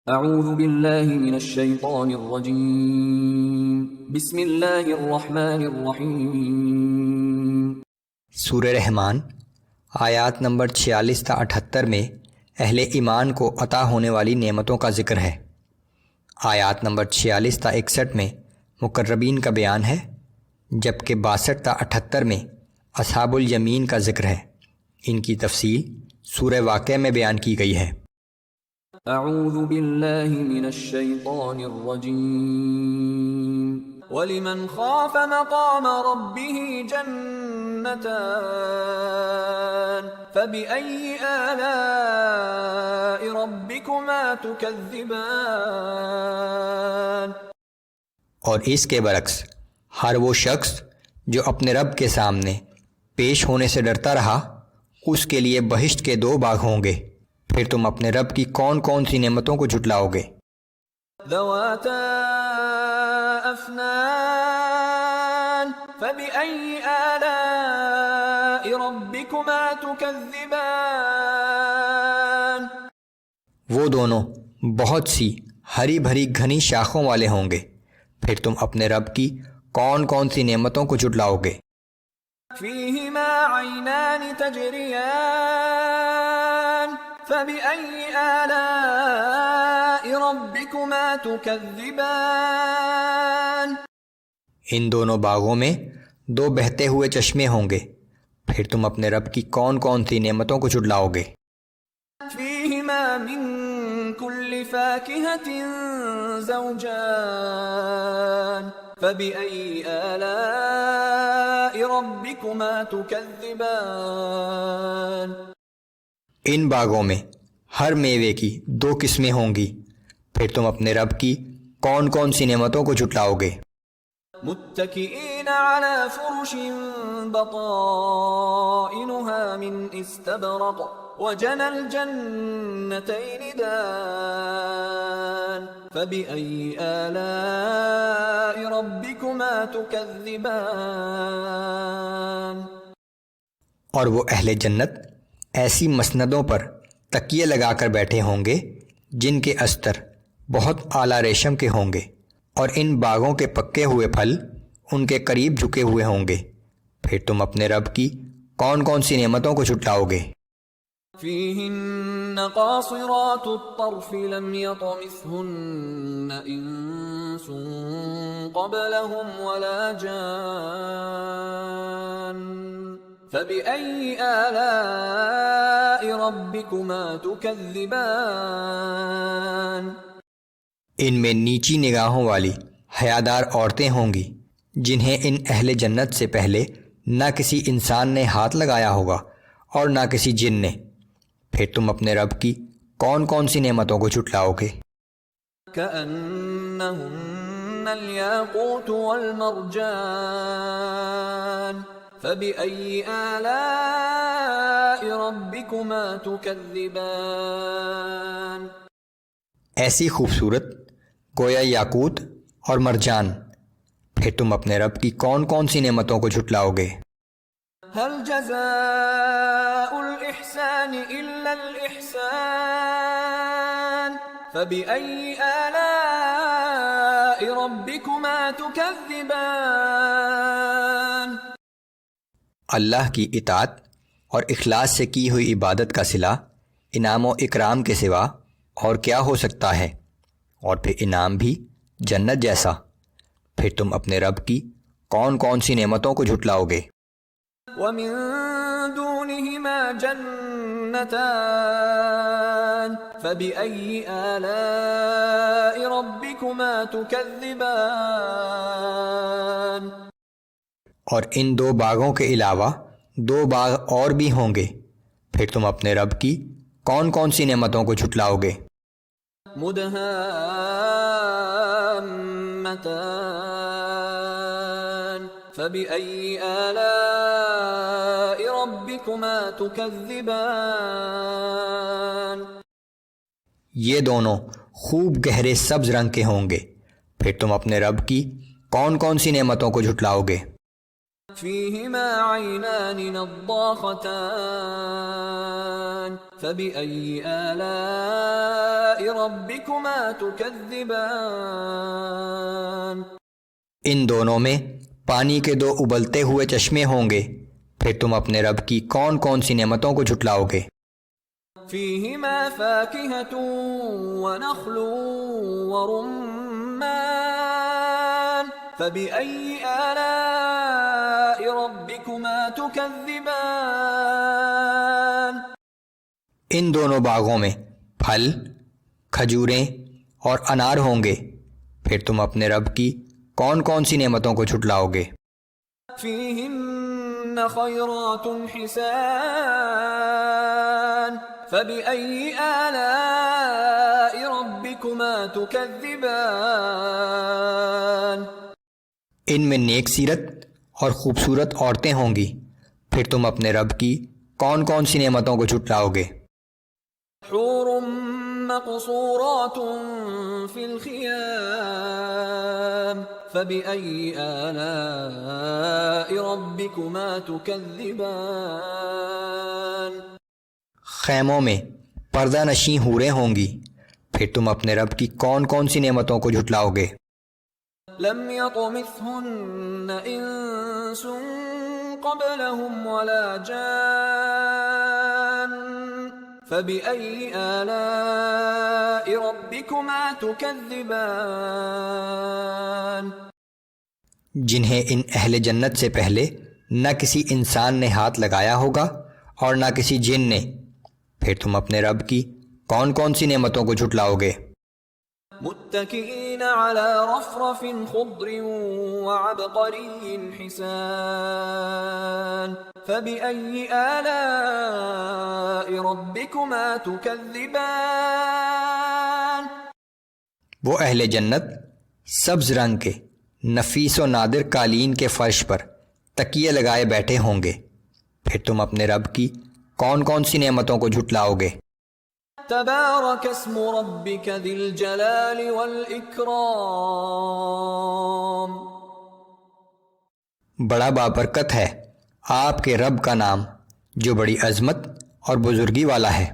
اعوذ باللہ من الشیطان الرجیم بسم اللہ الرحمن الرحیم۔ سورہ رحمان آیات نمبر 46 تا 78 میں اہل ایمان کو عطا ہونے والی نعمتوں کا ذکر ہے۔ آیات نمبر 46 تا 61 میں مقربین کا بیان ہے، جبکہ 62 تا 78 میں اصحاب الیمین کا ذکر ہے۔ ان کی تفصیل سورہ واقعہ میں بیان کی گئی ہے۔ اعوذ باللہ من الشیطان الرجیم۔ وَلِمَنْ خَافَ مَقَامَ رَبِّهِ جَنَّتَانِ فَبِأَيِّ آلَاءِ رَبِّكُمَا تُكَذِّبَانِ۔ اور اس کے برعکس ہر وہ شخص جو اپنے رب کے سامنے پیش ہونے سے ڈرتا رہا، اس کے لیے بہشت کے 2 باغ ہوں گے، پھر تم اپنے رب کی کون کون سی نعمتوں کو جھٹلاؤ گے؟ ذواتا افنان فبأي آلاء ربكما تكذبان۔ وہ دونوں بہت سی ہری بھری گھنی شاخوں والے ہوں گے، پھر تم اپنے رب کی کون کون سی نعمتوں کو جھٹلاؤ گے؟ فيهما عينان تجريان فبأي آلاء ربكما تكذبان۔ ان دونوں باغوں میں 2 بہتے ہوئے چشمے ہوں گے، پھر تم اپنے رب کی کون کون سی نعمتوں کو جھٹلاؤ گے؟ فيهما من كل فاكهة زوجان فبأي آلاء ربكما تكذبان۔ ان باغوں میں ہر میوے کی 2 قسمیں ہوں گی، پھر تم اپنے رب کی کون کون سی نعمتوں کو جھٹلاؤ گے؟ متكئين على فرش بطائنها من استبرق وجنى الجنتين دان فبأي آلاء ربكما تكذبان۔ اور وہ اہل جنت ایسی مسندوں پر تکیے لگا کر بیٹھے ہوں گے جن کے استر بہت اعلیٰ ریشم کے ہوں گے، اور ان باغوں کے پکے ہوئے پھل ان کے قریب جھکے ہوئے ہوں گے، پھر تم اپنے رب کی کون کون سی نعمتوں کو جھٹلاؤ گے؟ فيهن قاصرات الطرف لم يطمثهن انس قبلهم ولا جان فبأي آلاء ربكما تكذبان۔ ان میں نیچی نگاہوں والی حیادار عورتیں ہوں گی جنہیں ان اہل جنت سے پہلے نہ کسی انسان نے ہاتھ لگایا ہوگا اور نہ کسی جن نے، پھر تم اپنے رب کی کون کون سی نعمتوں کو جھٹلاؤ گے؟ كأنهن الياقوت والمرجان فبأي آلاء ربكما تكذبان۔ ایسی خوبصورت گویا یاقوت اور مرجان، پھر تم اپنے رب کی کون کون سی نعمتوں کو جھٹلاؤ گے؟ هل جزاء الإحسان إلا الإحسان فبأي آلاء ربكما تكذبان۔ اللہ کی اطاعت اور اخلاص سے کی ہوئی عبادت کا صلہ انعام و اکرام کے سوا اور کیا ہو سکتا ہے، اور پھر انعام بھی جنت جیسا، پھر تم اپنے رب کی کون کون سی نعمتوں کو جھٹلاؤ گے؟ ومن دونهما جنتان فبأي آلاء ربكما تكذبان۔ اور ان 2 باغوں کے علاوہ 2 باغ اور بھی ہوں گے، پھر تم اپنے رب کی کون کون سی نعمتوں کو جھٹلاؤ گے؟ مدهامتان فبأي آلاء ربكما تكذبان۔ یہ دونوں خوب گہرے سبز رنگ کے ہوں گے، پھر تم اپنے رب کی کون کون سی نعمتوں کو جھٹلاؤ گے؟ فيهما عينان نضاختان فبأي آلاء ربكما تكذبان ان دونوں میں پانی کے دو ابلتے ہوئے چشمے ہوں گے، پھر تم اپنے رب کی کون کون سی نعمتوں کو جھٹلاؤ گے؟ فيهما فاكهة ونخل ورمان فبأي آلاء ربكما تكذبان ان دونوں باغوں میں پھل، کھجوریں اور انار ہوں گے، پھر تم اپنے رب کی کون کون سی نعمتوں کو جھٹلاؤ گے؟ فيهن خيرات حسان فبأي آلاء ربكما تكذبان ان میں نیک سیرت اور خوبصورت عورتیں ہوں گی، پھر تم اپنے رب کی کون کون سی نعمتوں کو جھٹلاؤ گے؟ حور مقصورات في الخيام فبأي آلاء ربكما تكذبان خیموں میں پردہ نشیں حوریں ہوں گی، پھر تم اپنے رب کی کون کون سی نعمتوں کو جھٹلاؤ گے؟ لم يطمثهن انس قبلهم ولا جان فبأي آلاء ربكما تكذبان جنہیں ان اہل جنت سے پہلے نہ کسی انسان نے ہاتھ لگایا ہوگا اور نہ کسی جن نے، پھر تم اپنے رب کی کون کون سی نعمتوں کو جھٹلاؤ گے؟ متكئين على رفرف خضر وعبقري حسان فبأي آلاء ربكما تكذبان وہ اہل جنت سبز رنگ کے نفیس و نادر قالین کے فرش پر تکیے لگائے بیٹھے ہوں گے، پھر تم اپنے رب کی کون کون سی نعمتوں کو جھٹلاؤ گے؟ تبارك اسم ربك ذي الجلال والإكرام بڑا بابرکت ہے آپ کے رب کا نام جو بڑی عظمت اور بزرگی والا ہے۔